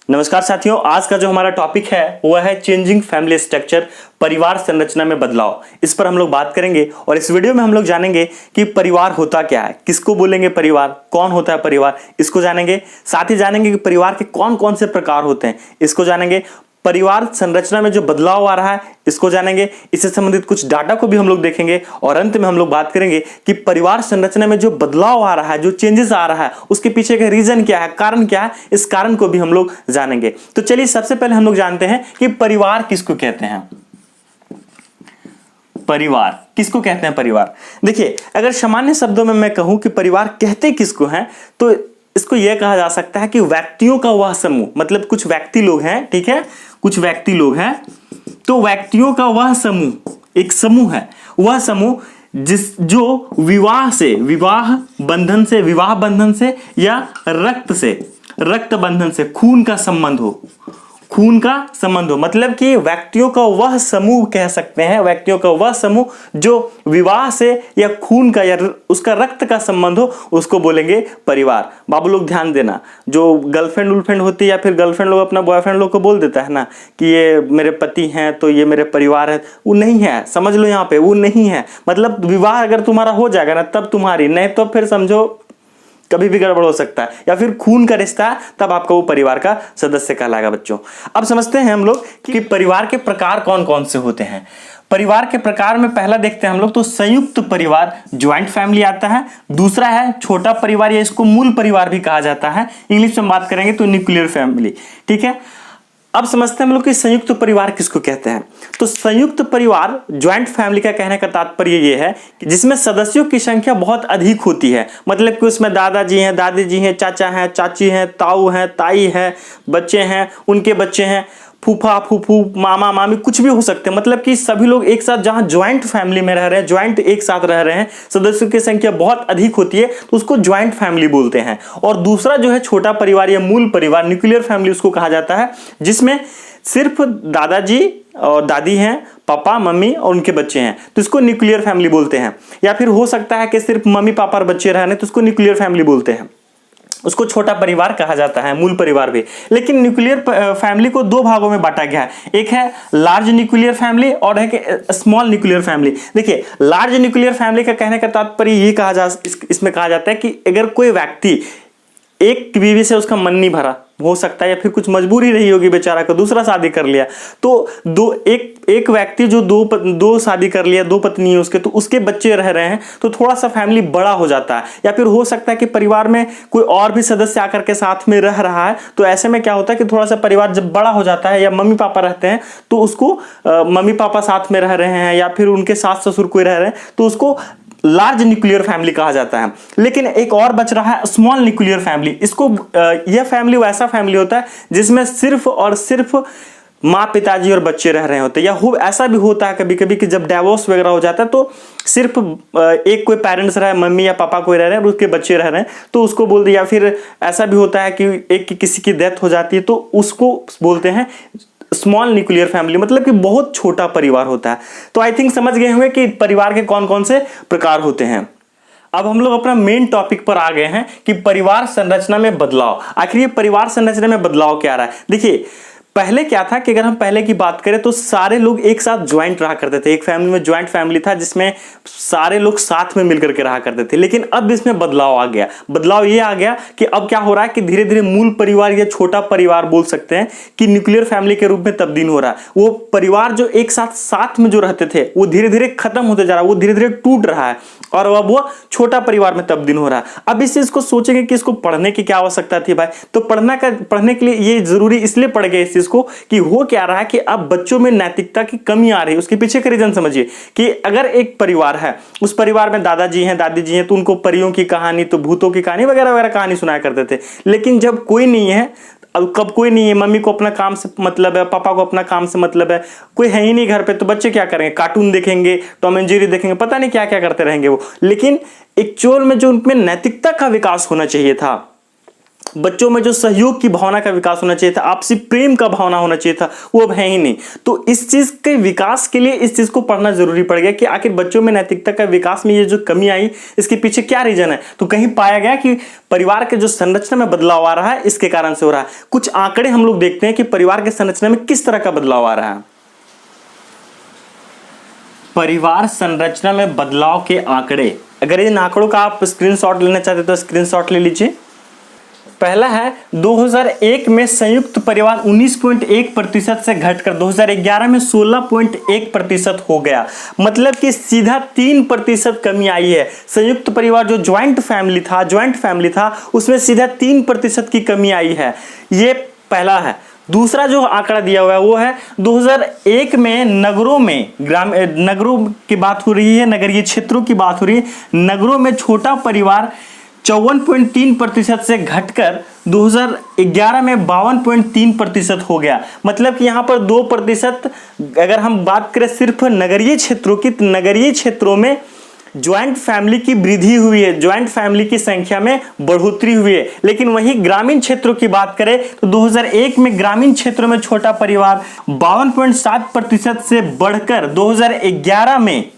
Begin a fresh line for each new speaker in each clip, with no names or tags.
नमस्कार साथियों, आज का जो हमारा टॉपिक है वह है चेंजिंग फैमिली स्ट्रक्चर, परिवार संरचना में बदलाव। इस पर हम लोग बात करेंगे और इस वीडियो में हम लोग जानेंगे कि परिवार होता क्या है, किसको बोलेंगे परिवार, कौन होता है परिवार, इसको जानेंगे। साथ ही जानेंगे कि परिवार के कौन कौन से प्रकार होते हैं, इसको जानेंगे। परिवार संरचना में जो बदलाव आ रहा है इसको जानेंगे। इससे संबंधित कुछ डाटा को भी हम लोग देखेंगे और अंत में हम लोग बात करेंगे कि परिवार संरचना में जो बदलाव आ रहा है, जो चेंजेस आ रहा है, उसके पीछे का रीजन क्या है, कारण क्या है, इस कारण को भी हम लोग जानेंगे। तो चलिए सबसे पहले हम लोग जानते हैं कि परिवार किसको कहते हैं। परिवार किसको कहते हैं? परिवार, देखिए, अगर सामान्य शब्दों में मैं कहूं कि परिवार कहते किसको हैं, तो इसको यह कहा जा सकता है कि व्यक्तियों का वह समूह, मतलब कुछ व्यक्ति लोग हैं, ठीक है, कुछ व्यक्ति लोग हैं, तो व्यक्तियों का वह समूह, एक समूह है, वह समूह जो विवाह बंधन से या रक्त बंधन से, खून का संबंध हो, मतलब कि व्यक्तियों का वह समूह कह सकते हैं, व्यक्तियों का वह समूह जो विवाह से या खून का या उसका रक्त का संबंध हो, उसको बोलेंगे परिवार। बाबू लोग ध्यान देना, जो गर्लफ्रेंड होती है या फिर गर्लफ्रेंड लोग अपना बॉयफ्रेंड लोग को बोल देता है ना कि ये मेरे पति हैं तो ये मेरे परिवार है, वो नहीं है, समझ लो यहाँ पे वो नहीं है। मतलब विवाह अगर तुम्हारा हो जाएगा ना तब तुम्हारी, नहीं तो फिर समझो कभी भी गड़बड़ हो सकता है, या फिर खून का रिश्ता है तब आपका वो परिवार का सदस्य कहलाएगा। बच्चों, अब समझते हैं हम लोग कि परिवार के प्रकार कौन कौन से होते हैं। परिवार के प्रकार में पहला देखते हैं हम लोग तो संयुक्त परिवार, ज्वाइंट फैमिली आता है। दूसरा है छोटा परिवार, या इसको मूल परिवार भी कहा जाता है, इंग्लिश में बात करेंगे तो न्यूक्लियर फैमिली, ठीक है। अब समझते हैं हम लोग कि संयुक्त परिवार किसको कहते हैं। तो संयुक्त परिवार, ज्वाइंट फैमिली का कहने का तात्पर्य ये है कि जिसमें सदस्यों की संख्या बहुत अधिक होती है, मतलब कि उसमें दादाजी हैं, दादी जी हैं, चाचा हैं, चाची हैं, ताऊ हैं, ताई है, बच्चे हैं, उनके बच्चे हैं, फूफा फूफू, मामा मामी, कुछ भी हो सकते हैं। मतलब कि सभी लोग एक साथ जहां ज्वाइंट फैमिली में रह रहे हैं, ज्वाइंट एक साथ रह रहे हैं, सदस्यों की संख्या बहुत अधिक होती है, तो उसको ज्वाइंट फैमिली बोलते हैं। और दूसरा जो है छोटा परिवार या मूल परिवार, न्यूक्लियर फैमिली उसको कहा जाता है, जिसमें सिर्फ दादाजी और दादी हैं, पापा मम्मी और उनके बच्चे हैं, तो इसको न्यूक्लियर फैमिली बोलते हैं। या फिर हो सकता है कि सिर्फ मम्मी पापा और बच्चे रह रहे हैं, तो उसको न्यूक्लियर फैमिली बोलते हैं, उसको छोटा परिवार कहा जाता है, मूल परिवार भी। लेकिन न्यूक्लियर फैमिली को दो भागों में बांटा गया है, एक है लार्ज न्यूक्लियर फैमिली और एक स्मॉल न्यूक्लियर फैमिली। देखिए, लार्ज न्यूक्लियर फैमिली का कहने का तात्पर्य ये इसमें कहा जाता है कि अगर कोई व्यक्ति एक बीवी से उसका मन नहीं भरा, हो सकता है या फिर कुछ मजबूरी रही होगी बेचारा को, दूसरा शादी कर लिया, तो एक व्यक्ति जो दो शादी कर लिया, दो पत्नी है उसके, तो उसके बच्चे रह रहे हैं, तो थोड़ा सा फैमिली बड़ा हो जाता है। या फिर हो सकता है कि परिवार में कोई और भी सदस्य आकर के साथ में रह रहा है, तो ऐसे में क्या होता है कि थोड़ा सा परिवार जब बड़ा हो जाता है, या मम्मी पापा रहते हैं तो उसको मम्मी पापा साथ में रह रहे हैं, या फिर उनके सास ससुर कोई रह रहे हैं, तो उसको लार्ज न्यूक्लियर फैमिली कहा जाता है। लेकिन एक और बच रहा है स्मॉल न्यूक्लियर फैमिली। इसको यह फैमिली वैसा फैमिली होता है जिसमें सिर्फ और सिर्फ माँ पिताजी और बच्चे रह रहे होते हैं, या ऐसा भी होता है कभी कभी कि जब डाइवोर्स वगैरह हो जाता है तो सिर्फ एक कोई पेरेंट्स रहे, मम्मी या पापा कोई रह रहे हैं और उसके बच्चे रह रहे हैं, तो उसको बोलते हैं। या फिर ऐसा भी होता है कि एक किसी की डेथ हो जाती है तो उसको बोलते हैं स्मॉल न्यूक्लियर फैमिली, मतलब कि बहुत छोटा परिवार होता है। तो आई थिंक समझ गए होंगे कि परिवार के कौन कौन से प्रकार होते हैं। अब हम लोग अपना मेन टॉपिक पर आ गए हैं कि परिवार संरचना में बदलाव। आखिर ये परिवार संरचना में बदलाव क्या रहा है? देखिए, पहले क्या था कि अगर हम पहले की बात करें तो सारे लोग एक साथ ज्वाइंट रहा करते थे, एक फैमिली में ज्वाइंट फैमिली था जिसमें सारे लोग साथ में मिलकर के रहा करते थे। लेकिन अब इसमें बदलाव आ गया। बदलाव ये आ गया कि अब क्या हो रहा है कि धीरे धीरे मूल परिवार या छोटा परिवार बोल सकते हैं कि न्यूक्लियर फैमिली के रूप में तब्दील हो रहा है। वो परिवार जो एक साथ में जो रहते थे वो धीरे धीरे खत्म होते जा रहा है, वो धीरे धीरे टूट रहा है और अब वो छोटा परिवार में तब्दील हो रहा है। अब इस चीज को सोचेंगे कि इसको पढ़ने की क्या आवश्यकता थी भाई, तो पढ़ने के लिए ये जरूरी इसलिए पड़ गया इस चीज को कि हो क्या रहा है कि अब बच्चों में नैतिकता की कमी आ रही है। उसके पीछे का रीजन समझिए कि अगर एक परिवार है, उस परिवार में दादाजी हैं, दादी जी हैं, तो उनको परियों की कहानी, तो भूतों की कहानी वगैरह वगैरह कहानी सुनाया करते थे। लेकिन जब कोई नहीं है, अब कब कोई नहीं है, मम्मी को अपना काम से मतलब है, पापा को अपना काम से मतलब है, कोई है ही नहीं घर पे, तो बच्चे क्या करेंगे? कार्टून देखेंगे, टॉम एंड जेरी देखेंगे, पता नहीं क्या क्या करते रहेंगे वो। लेकिन एक्चुअल में जो उनमें नैतिकता का विकास होना चाहिए था, बच्चों में जो सहयोग की भावना का विकास होना चाहिए था, आपसी प्रेम का भावना होना चाहिए था, वो अब है ही नहीं। तो इस चीज के विकास के लिए इस चीज को पढ़ना जरूरी पड़ गया कि आखिर बच्चों में नैतिकता का विकास में ये जो कमी आई, इसके पीछे क्या रीजन है। तो कहीं पाया गया कि परिवार के जो संरचना में बदलाव आ रहा है, इसके कारण से हो रहा है। कुछ आंकड़े हम लोग देखते हैं कि परिवार के संरचना में किस तरह का बदलाव आ रहा है। परिवार संरचना में बदलाव के आंकड़े, अगर इन आंकड़ों का आप स्क्रीनशॉट लेना चाहते तो स्क्रीनशॉट ले लीजिए। पहला है 2001 में संयुक्त परिवार 19.1% से घटकर 2011 में 16.1% हो गया। मतलब कि सीधा 3% कमी आई है। संयुक्त परिवार जो ज्वाइंट फैमिली था उसमें सीधा 3% की कमी आई है। ये पहला है। दूसरा जो आंकड़ा दिया हुआ है वो है 2001 में नगरों की बात हो रही है, नगरीय क्षेत्रों की बात हो रही है। नगरों में छोटा परिवार 54.3% से घटकर 2011 में 52.3% हो गया। मतलब कि यहाँ पर 2%, अगर हम बात करें सिर्फ नगरीय क्षेत्रों की, तो नगरीय क्षेत्रों में ज्वाइंट फैमिली की वृद्धि हुई है, ज्वाइंट फैमिली की संख्या में बढ़ोतरी हुई है। लेकिन वहीं ग्रामीण क्षेत्रों की बात करें तो 2001 में ग्रामीण क्षेत्रों में छोटा परिवार 52.7% से बढ़कर 2011 में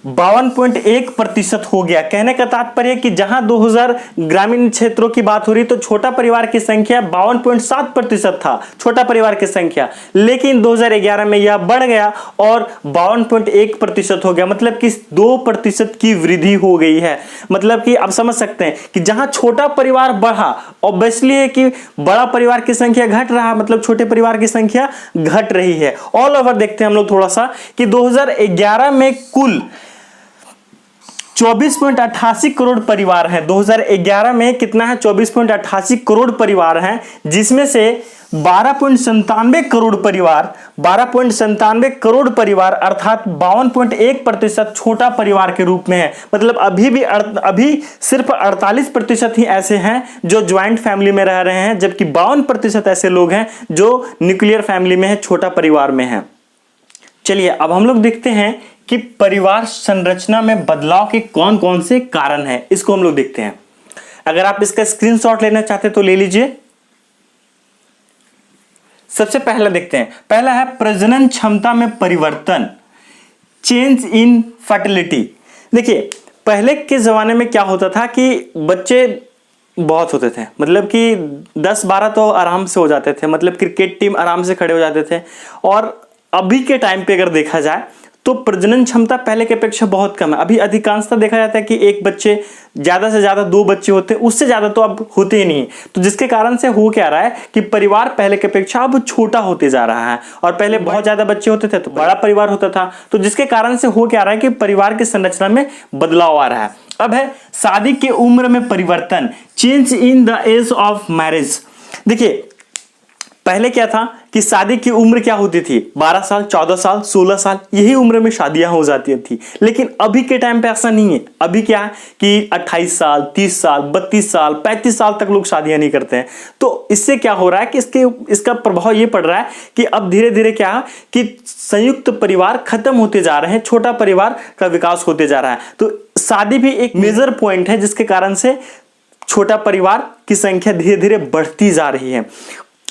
52.1% हो गया। कहने का तात्पर्य कि जहां 2000 ग्रामीण क्षेत्रों की बात हो रही तो छोटा परिवार की संख्या 52.7% था, छोटा परिवार की संख्या, लेकिन 2011 में यह बढ़ गया और 52.1% हो गया। मतलब कि 2% की वृद्धि हो गई है। मतलब कि आप समझ सकते हैं कि जहां छोटा परिवार बढ़ा, ऑब्वियसली है कि बड़ा परिवार की संख्या घट रहा, मतलब छोटे परिवार की संख्या घट रही है। ऑल ओवर देखते हैं हम लोग थोड़ा सा कि 2011 में कुल 24.88 करोड़ परिवार हैं। 2011 में कितना है? 24.88 करोड़ परिवार हैं, जिसमें से 12.97 करोड़ परिवार अर्थात 52.1% छोटा परिवार के रूप में है। मतलब अभी सिर्फ 48% ही ऐसे हैं जो ज्वाइंट फैमिली में रह रहे हैं, जबकि 52% ऐसे लोग हैं जो न्यूक्लियर फैमिली में है, छोटा परिवार में है। चलिए अब हम लोग देखते हैं कि परिवार संरचना में बदलाव के कौन कौन से कारण हैं, इसको हम लोग देखते हैं। अगर आप इसका स्क्रीनशॉट लेना चाहते तो ले लीजिए। सबसे पहला देखते हैं, पहला है प्रजनन क्षमता में परिवर्तन, चेंज इन फर्टिलिटी। देखिए पहले के जमाने में क्या होता था कि बच्चे बहुत होते थे, मतलब कि 10-12 तो आराम से हो जाते थे, मतलब क्रिकेट टीम आराम से खड़े हो जाते थे। और अभी के टाइम पे अगर देखा जाए तो प्रजनन क्षमता पहले की अपेक्षा बहुत कम है। अभी अधिकांशतः देखा जाता है कि एक बच्चे, ज्यादा से ज्यादा 2 बच्चे होते हैं, उससे ज्यादा तो अब होते ही नहीं। तो जिसके कारण से हो क्या रहा है कि परिवार पहले की अपेक्षा अब छोटा होते जा रहा है। और पहले बहुत ज्यादा बच्चे होते थे तो बड़ा परिवार होता था। तो जिसके कारण से हो क्या रहा है कि परिवार की संरचना में बदलाव आ रहा है। अब है शादी की उम्र में परिवर्तन, change in the age of marriage. देखिए पहले क्या था कि शादी की उम्र क्या होती थी? 12 साल, 14 साल, 16 साल, यही उम्र में शादियां हो जाती थी। लेकिन अभी के टाइम पे ऐसा नहीं है। अभी क्या है कि 28 साल, 30 साल, 32 साल, 35 साल तक लोग शादियां नहीं करते हैं। तो इससे क्या हो रहा है कि इसका प्रभाव ये पड़ रहा है कि अब धीरे धीरे क्या है कि संयुक्त परिवार खत्म होते जा रहे हैं, छोटा परिवार का विकास होते जा रहा है। तो शादी भी एक मेजर पॉइंट है जिसके कारण से छोटा परिवार की संख्या धीरे धीरे बढ़ती जा रही है।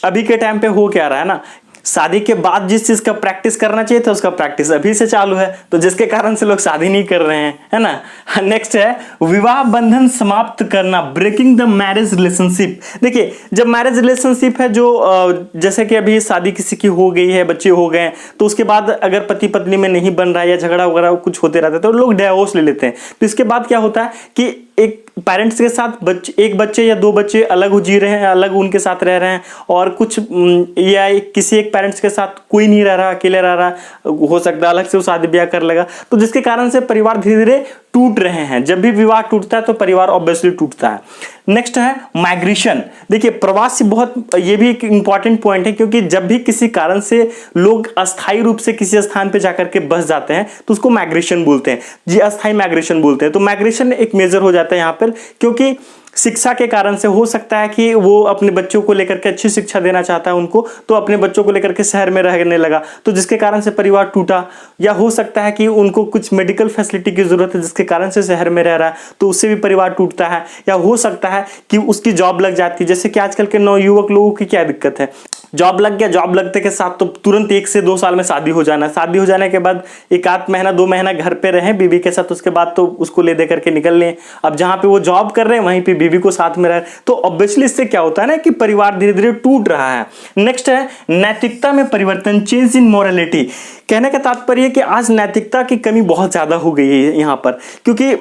अभी के टाइम पे हो क्या रहा है ना, शादी के बाद जिस चीज का प्रैक्टिस करना चाहिए था उसका प्रैक्टिस अभी से चालू है, तो जिसके कारण से लोग शादी नहीं कर रहे हैं, है ना। नेक्स्ट है विवाह बंधन समाप्त करना, ब्रेकिंग द मैरिज रिलेशनशिप। देखिए जब मैरिज रिलेशनशिप है जो जैसे कि अभी शादी किसी की हो गई है, बच्चे हो गए, तो उसके बाद अगर पति पत्नी में नहीं बन रहा है या झगड़ा वगैरह कुछ होते रहता है तो लोग डिवोर्स ले लेते हैं। तो इसके बाद क्या होता है कि एक पेरेंट्स के साथ एक बच्चे या 2 बच्चे अलग जी रहे हैं, अलग उनके साथ रह रहे हैं, और कुछ या किसी एक पेरेंट्स के साथ कोई नहीं रह रहा, अकेले रह रहा, हो सकता है अलग से वो शादी ब्याह कर लेगा। तो जिसके कारण से परिवार धीरे धीरे टूट रहे हैं। जब भी विवाह टूटता है तो परिवार ऑब्वियसली टूटता है। नेक्स्ट है माइग्रेशन। देखिए प्रवासी बहुत, ये भी एक इंपॉर्टेंट पॉइंट है, क्योंकि जब भी किसी कारण से लोग अस्थायी रूप से किसी स्थान पे जाकर के बस जाते हैं तो उसको माइग्रेशन बोलते हैं जी, अस्थायी माइग्रेशन बोलते हैं। तो माइग्रेशन एक मेजर हो जाता है यहाँ पर, क्योंकि शिक्षा के कारण से हो सकता है कि वो अपने बच्चों को लेकर के अच्छी शिक्षा देना चाहता है उनको, तो अपने बच्चों को लेकर के शहर में रहने लगा, तो जिसके कारण से परिवार टूटा। या हो सकता है कि उनको कुछ मेडिकल फैसिलिटी की जरूरत है जिसके कारण से शहर में रह रहा है, तो उससे भी परिवार टूटता है। या हो सकता है कि उसकी जॉब लग जाती है, जैसे कि आजकल के नवयुवक लोगों की क्या दिक्कत है, जॉब लग गया, जॉब लगते के साथ तो तुरंत 1 से 2 साल में शादी हो जाना, शादी हो जाने के बाद 1 आध महीना 2 महीना घर पे रहें बीवी के साथ, उसके बाद तो उसको ले दे करके निकल लें। अब जहां पे वो जॉब कर रहे हैं वहीं पे बीवी को साथ में रहे, तो ऑब्वियसली इससे क्या होता है ना कि परिवार धीरे धीरे टूट रहा है। नेक्स्ट है नैतिकता में परिवर्तन, चेंज इन मोरालिटी। कहने का तात्पर्य है कि आज नैतिकता की कमी बहुत ज्यादा हो गई है यहाँ पर, क्योंकि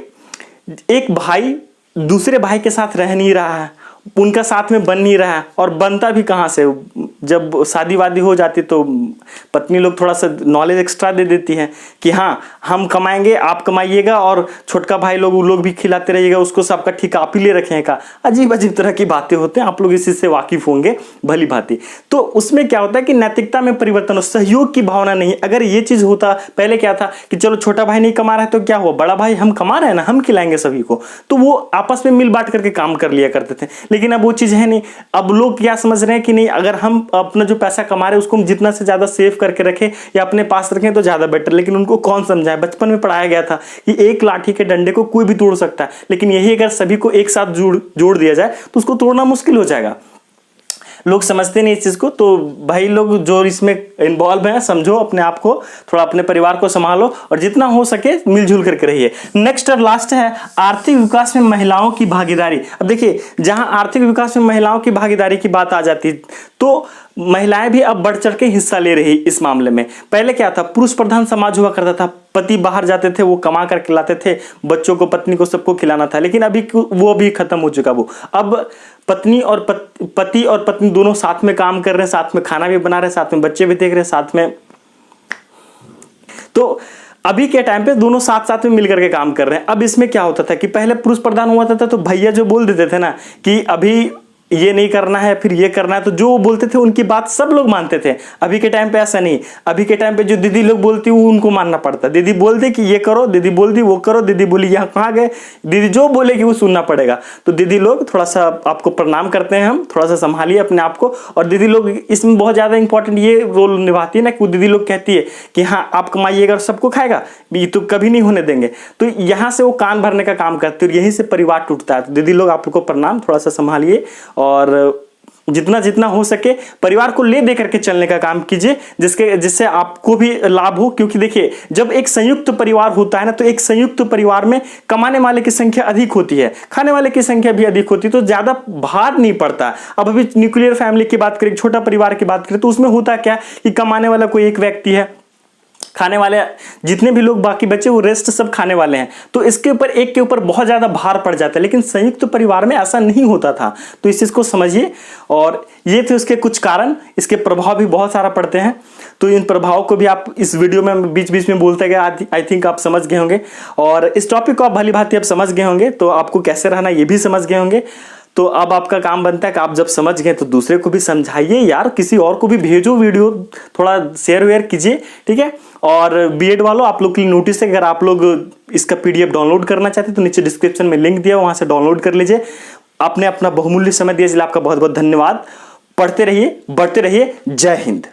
एक भाई दूसरे भाई के साथ रह नहीं रहा है, उनका साथ में बन नहीं रहा है, और बनता भी कहाँ से, जब शादी वादी हो जाती तो पत्नी लोग थोड़ा सा नॉलेज एक्स्ट्रा दे देती है कि हाँ हम कमाएंगे आप कमाइएगा, और छोटका भाई लोग वो लोग भी खिलाते रहिएगा उसको, सबका ठिका आप ही ले रखेगा। अजीब अजीब तरह की बातें होते हैं, आप लोग इस चीज से वाकिफ होंगे भली भांति। तो उसमें क्या होता है कि नैतिकता में परिवर्तन हो, सहयोग की भावना नहीं। अगर ये चीज होता, पहले क्या था कि चलो छोटा भाई नहीं कमा रहा है तो क्या हुआ, बड़ा भाई हम कमा रहे हैं ना, हम खिलाएंगे सभी को, तो वो आपस में मिल बांट करके काम कर लिया करते थे। लेकिन अब वो चीज है नहीं। अब लोग क्या समझ रहे हैं कि नहीं, अगर हम अपना जो पैसा कमा रहे हैं उसको हम जितना से ज्यादा सेव करके रखें या अपने पास रखें तो ज्यादा बेटर। लेकिन उनको कौन समझाए, बचपन में पढ़ाया गया था कि एक लाठी के डंडे को कोई भी तोड़ सकता है, लेकिन यही अगर सभी को एक साथ जोड़ दिया जाए तो उसको तोड़ना मुश्किल हो जाएगा। लोग समझते नहीं इस चीज को। तो भाई लोग जो इसमें इन्वॉल्व हैं, समझो अपने आप को, थोड़ा अपने परिवार को संभालो और जितना हो सके मिलजुल करके रहिए। नेक्स्ट और लास्ट है आर्थिक विकास में महिलाओं की भागीदारी। अब देखिए, जहां आर्थिक विकास में महिलाओं की भागीदारी की बात आ जाती तो महिलाएं भी अब बढ़ चढ़ के हिस्सा ले रही इस मामले में। पहले क्या था, पुरुष प्रधान समाज हुआ करता था, पति बाहर जाते थे, वो कमा कर खिलाते थे, बच्चों को पत्नी को सबको खिलाना था। लेकिन अभी वो भी खत्म हो चुका। वो अब पति और पत्नी दोनों साथ में काम कर रहे हैं, साथ में खाना भी बना रहे हैं, साथ में बच्चे भी देख रहे हैं, साथ में। तो अभी के टाइम पे दोनों साथ साथ में मिलकर के काम कर रहे हैं। अब इसमें क्या होता था कि पहले पुरुष प्रधान हुआ था तो भैया जो बोल देते थे ना कि अभी ये नहीं करना है, फिर ये करना है, तो जो बोलते थे उनकी बात सब लोग मानते थे। अभी के टाइम पे ऐसा नहीं। अभी के टाइम पे जो दीदी लोग बोलती वो उनको मानना पड़ता। दीदी बोल दे कि ये करो, दीदी बोल दी वो करो, दीदी बोली यहाँ कहाँ गए, दीदी जो बोलेगी वो सुनना पड़ेगा। तो दीदी लोग थोड़ा सा आपको प्रणाम करते हैं, हम थोड़ा सा संभालिए अपने आप को। और दीदी लोग इसमें बहुत ज्यादा इंपॉर्टेंट ये रोल निभाती है ना कि दीदी लोग कहती है कि हाँ आप कमाइएगा और सबको खाएगा, ये तो कभी नहीं होने देंगे। तो यहाँ से वो कान भरने का काम करती है और यहीं से परिवार टूटता है। तो दीदी लोग आप लोग को प्रणाम, थोड़ा सा संभालिए और जितना जितना हो सके परिवार को ले दे करके चलने का काम कीजिए, जिससे आपको भी लाभ हो। क्योंकि देखिए, जब एक संयुक्त परिवार होता है ना, तो एक संयुक्त परिवार में कमाने वाले की संख्या अधिक होती है, खाने वाले की संख्या भी अधिक होती है, तो ज्यादा भार नहीं पड़ता। अब अभी न्यूक्लियर फैमिली की बात करें, छोटा परिवार की बात करें, तो उसमें होता क्या कि कमाने वाला कोई एक व्यक्ति है, खाने वाले जितने भी लोग बाकी बचे वो रेस्ट सब खाने वाले हैं, तो इसके ऊपर एक के ऊपर बहुत ज्यादा भार पड़ जाता है। लेकिन संयुक्त परिवार में ऐसा नहीं होता था। तो इस चीज को समझिए। और ये थे उसके कुछ कारण, इसके प्रभाव भी बहुत सारा पड़ते हैं। तो इन प्रभावों को भी आप इस वीडियो में बीच बीच में बोलते गए, आई थिंक आप समझ गए होंगे। और इस टॉपिक को आप भली भांति आप समझ गए होंगे, तो आपको कैसे रहना ये भी समझ गए होंगे। तो अब आपका काम बनता है कि आप जब समझ गए तो दूसरे को भी समझाइए यार, किसी और को भी भेजो वीडियो, थोड़ा शेयर वेयर कीजिए, ठीक है। और बीएड वालों, आप लोग के लिए नोटिस है, अगर आप लोग इसका पीडीएफ डाउनलोड करना चाहते हैं तो नीचे डिस्क्रिप्शन में लिंक दिया, वहां से डाउनलोड कर लीजिए। आपने अपना बहुमूल्य समय दिया, इसलिए आपका बहुत बहुत धन्यवाद। पढ़ते रहिए, बढ़ते रहिए। जय हिंद।